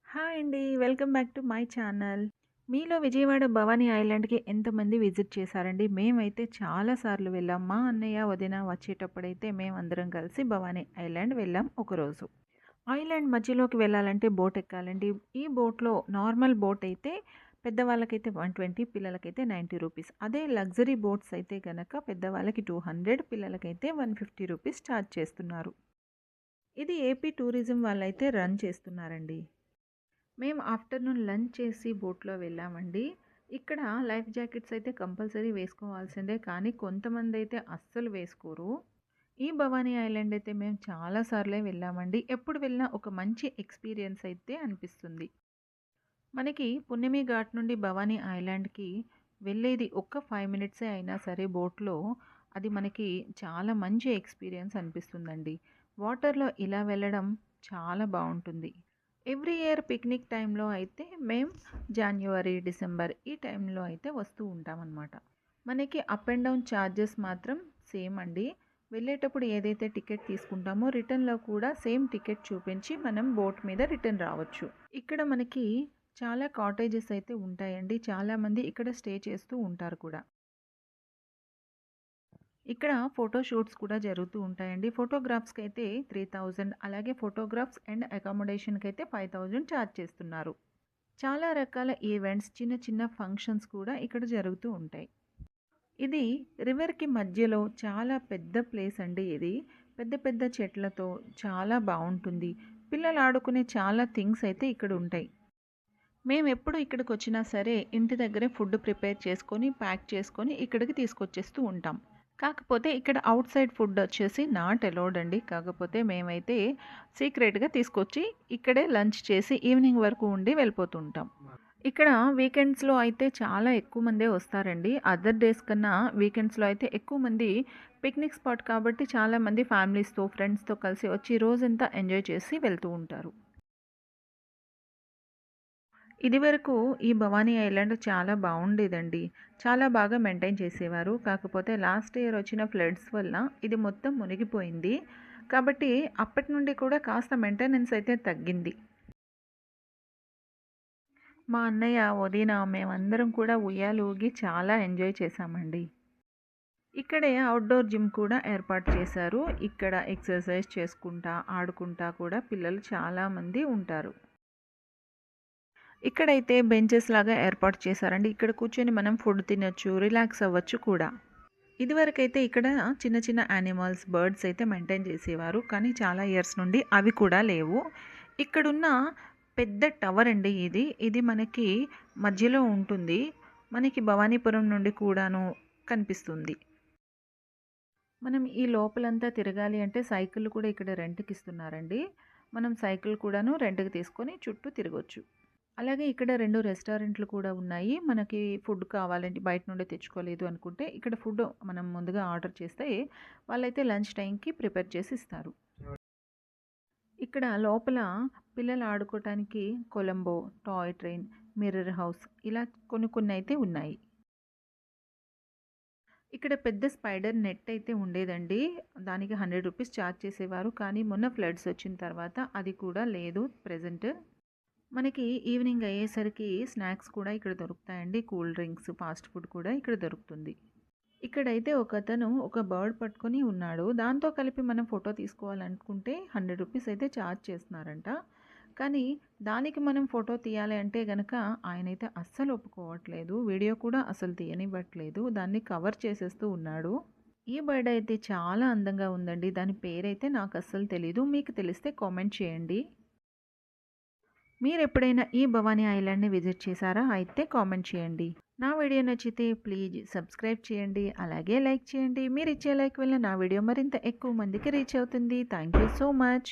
Hi అండి. Welcome back to my channel. మీలో విజయవాడ భవానీ ఐలాండ్‌కి ఎంతమంది విజిట్ చేశారండి? మేమైతే చాలా సార్లు వెళ్ళాం. మా అన్నయ్య, వదిన వచ్చేటప్పుడైతే మేమందరం కలిసి భవానీ ఐలాండ్ వెళ్ళాం ఒకరోజు. ఐలాండ్ మధ్యలోకి వెళ్ళాలంటే బోట్ ఎక్కాలండి. ఈ బోట్‌లో నార్మల్ బోట్ అయితే పెద్దవాళ్ళకైతే 120, పిల్లలకైతే 90 రూపీస్. అదే లగ్జరీ బోట్స్ అయితే గనక పెద్దవాళ్ళకి 200, పిల్లలకైతే 150 రూపీస్ ఛార్జ్ చేస్తున్నారు. ఇది ఏపీ టూరిజం వాళ్ళైతే రన్ చేస్తున్నారండి. మేము ఆఫ్టర్నూన్ లంచ్ చేసి బోట్‌లో వెళ్ళామండి. ఇక్కడ లైఫ్ జాకెట్స్ అయితే కంపల్సరీ వేసుకోవాల్సిందే. కానీ కొంతమందైతే అస్సలు వేసుకోరు. ఈ భవానీ ఐలాండ్ అయితే మేము చాలా సార్లే వెళ్ళామండి. ఎప్పుడు వెళ్ళినా ఒక మంచి ఎక్స్‌పీరియన్స్ అయితే అనిపిస్తుంది. మనకి పున్నమి ఘాట్ నుండి భవానీ ఐలాండ్‌కి వెళ్ళేది ఒక్క 5 మినిట్సే అయినా సరే బోట్‌లో అది మనకి చాలా మంచి ఎక్స్‌పీరియన్స్ అనిపిస్తుందండి. వాటర్‌లో ఇలా వెళ్ళడం చాలా బావుంటుంది. ఎవ్రీ ఇయర్ పిక్నిక్ టైంలో అయితే మేము జాన్యువరి, డిసెంబర్ ఈ టైంలో అయితే వస్తూ ఉంటామన్నమాట. మనకి అప్ అండ్ డౌన్ ఛార్జెస్ మాత్రం సేమ్ అండి. వెళ్ళేటప్పుడు ఏదైతే టికెట్ తీసుకుంటామో రిటర్న్‌లో కూడా సేమ్ టికెట్ చూపించి మనం బోట్ మీద రిటర్న్ రావచ్చు. ఇక్కడ మనకి చాలా కాటేజెస్ అయితే ఉంటాయండి. చాలామంది ఇక్కడ స్టే చేస్తూ ఉంటారు కూడా. ఇక్కడ ఫోటో షూట్స్ కూడా జరుగుతూ ఉంటాయండి. ఫోటోగ్రాఫ్స్‌కి అయితే 3000, అలాగే ఫోటోగ్రాఫ్స్ అండ్ అకామిడేషన్‌కి అయితే 5000 ఛార్జ్ చేస్తున్నారు. చాలా రకాల ఈవెంట్స్, చిన్న చిన్న ఫంక్షన్స్ కూడా ఇక్కడ జరుగుతూ ఉంటాయి. ఇది రివర్‌కి మధ్యలో చాలా పెద్ద ప్లేస్ అండి ఇది. పెద్ద పెద్ద చెట్లతో చాలా బావుంటుంది. పిల్లలు ఆడుకునే చాలా థింగ్స్ అయితే ఇక్కడ ఉంటాయి. మేమెప్పుడు ఇక్కడికొచ్చినా సరే ఇంటి దగ్గరే ఫుడ్ ప్రిపేర్ చేసుకొని, ప్యాక్ చేసుకొని ఇక్కడికి తీసుకొచ్చేస్తూ ఉంటాం. కాకపోతే ఇక్కడ ఔట్ సైడ్ ఫుడ్ వచ్చేసి నాట్ అలౌడ్ అండి. కాకపోతే మేమైతే సీక్రెట్‌గా తీసుకొచ్చి ఇక్కడే లంచ్ చేసి ఈవినింగ్ వరకు ఉండి వెళ్ళిపోతుంటాం. ఇక్కడ వీకెండ్స్‌లో అయితే చాలా ఎక్కువ మందే వస్తారండి. అదర్ డేస్ కన్నా వీకెండ్స్‌లో అయితే ఎక్కువ మంది పిక్నిక్ స్పాట్ కాబట్టి చాలామంది ఫ్యామిలీస్‌తో, ఫ్రెండ్స్‌తో కలిసి వచ్చి రోజంతా ఎంజాయ్ చేసి వెళ్తూ ఉంటారు. ఇదివరకు ఈ భవానీ ఐలాండ్ చాలా బాగుండేదండి. చాలా బాగా మెయింటైన్ చేసేవారు. కాకపోతే లాస్ట్ ఇయర్ వచ్చిన ఫ్లడ్స్ వల్ల ఇది మొత్తం మునిగిపోయింది. కాబట్టి అప్పటి నుండి కూడా కాస్త మెయింటెనెన్స్ అయితే తగ్గింది. మా అన్నయ్య, వదిన మేమందరం కూడా ఉయ్యాల ఊగి చాలా ఎంజాయ్ చేశామండి. ఇక్కడే అవుట్‌డోర్ జిమ్ కూడా ఏర్పాటు చేశారు. ఇక్కడ ఎక్సర్సైజ్ చేసుకుంటా, ఆడుకుంటా కూడా పిల్లలు చాలామంది ఉంటారు. ఇక్కడైతే బెంచెస్ లాగా ఏర్పాటు చేశారండి. ఇక్కడ కూర్చొని మనం ఫుడ్ తినొచ్చు, రిలాక్స్ అవ్వచ్చు కూడా. ఇదివరకైతే ఇక్కడ చిన్న చిన్న యానిమల్స్, బర్డ్స్ అయితే మెయింటైన్ చేసేవారు. కానీ చాలా ఇయర్స్ నుండి అవి కూడా లేవు. ఇక్కడున్న పెద్ద టవర్ అండి ఇది. ఇది మనకి మధ్యలో ఉంటుంది. మనకి భవానీపురం నుండి కూడాను కనిపిస్తుంది. మనం ఈ లోపలంతా తిరగాలి అంటే సైకిల్ కూడా ఇక్కడ రెంట్‌కి ఇస్తున్నారండి. మనం సైకిల్ కూడాను రెంట్‌కి తీసుకొని చుట్టూ తిరగొచ్చు. అలాగే ఇక్కడ 2 రెస్టారెంట్లు కూడా ఉన్నాయి. మనకి ఫుడ్ కావాలంటే బయట నుండే తెచ్చుకోలేదు అనుకుంటే ఇక్కడ ఫుడ్ మనం ముందుగా ఆర్డర్ చేస్తే వాళ్ళైతే లంచ్ టైంకి ప్రిపేర్ చేసి ఇస్తారు. ఇక్కడ లోపల పిల్లలు ఆడుకోవటానికి కొలంబో, టాయ్ ట్రైన్, మిర్రర్ హౌస్ ఇలా కొన్ని కొన్ని అయితే ఉన్నాయి. ఇక్కడ పెద్ద స్పైడర్ నెట్ అయితే ఉండేదండి. దానికి 100 రూపీస్ ఛార్జ్ చేసేవారు. కానీ మొన్న ఫ్లడ్స్ వచ్చిన తర్వాత అది కూడా లేదు ప్రెజెంట్. మనకి ఈవినింగ్ అయ్యేసరికి స్నాక్స్ కూడా ఇక్కడ దొరుకుతాయండి. కూల్ డ్రింక్స్, ఫాస్ట్ ఫుడ్ కూడా ఇక్కడ దొరుకుతుంది. ఇక్కడైతే ఒకతను ఒక బర్డ్ పట్టుకొని ఉన్నాడు. దాంతో కలిపి మనం ఫోటో తీసుకోవాలనుకుంటే 100 రూపీస్ అయితే ఛార్జ్ చేస్తున్నారంట. కానీ దానికి మనం ఫోటో తీయాలి అంటే గనక ఆయనైతే అస్సలు ఒప్పుకోవట్లేదు. వీడియో కూడా అసలు తీయనివ్వట్లేదు. దాన్ని కవర్ చేసేస్తూ ఉన్నాడు. ఈ బర్డ్ అయితే చాలా అందంగా ఉందండి. దాని పేరైతే నాకు అస్సలు తెలీదు. మీకు తెలిస్తే కామెంట్ చేయండి. మీరెప్పుడైనా ఈ భవానీ ఐలాండ్‌ని విజిట్ చేశారా? అయితే కామెంట్ చేయండి. నా వీడియో నచ్చితే ప్లీజ్ సబ్స్క్రైబ్ చేయండి. అలాగే లైక్ చేయండి. మీరిచ్చే లైక్ వల్ల నా వీడియో మరింత ఎక్కువ మందికి రీచ్ అవుతుంది. Thank you so much.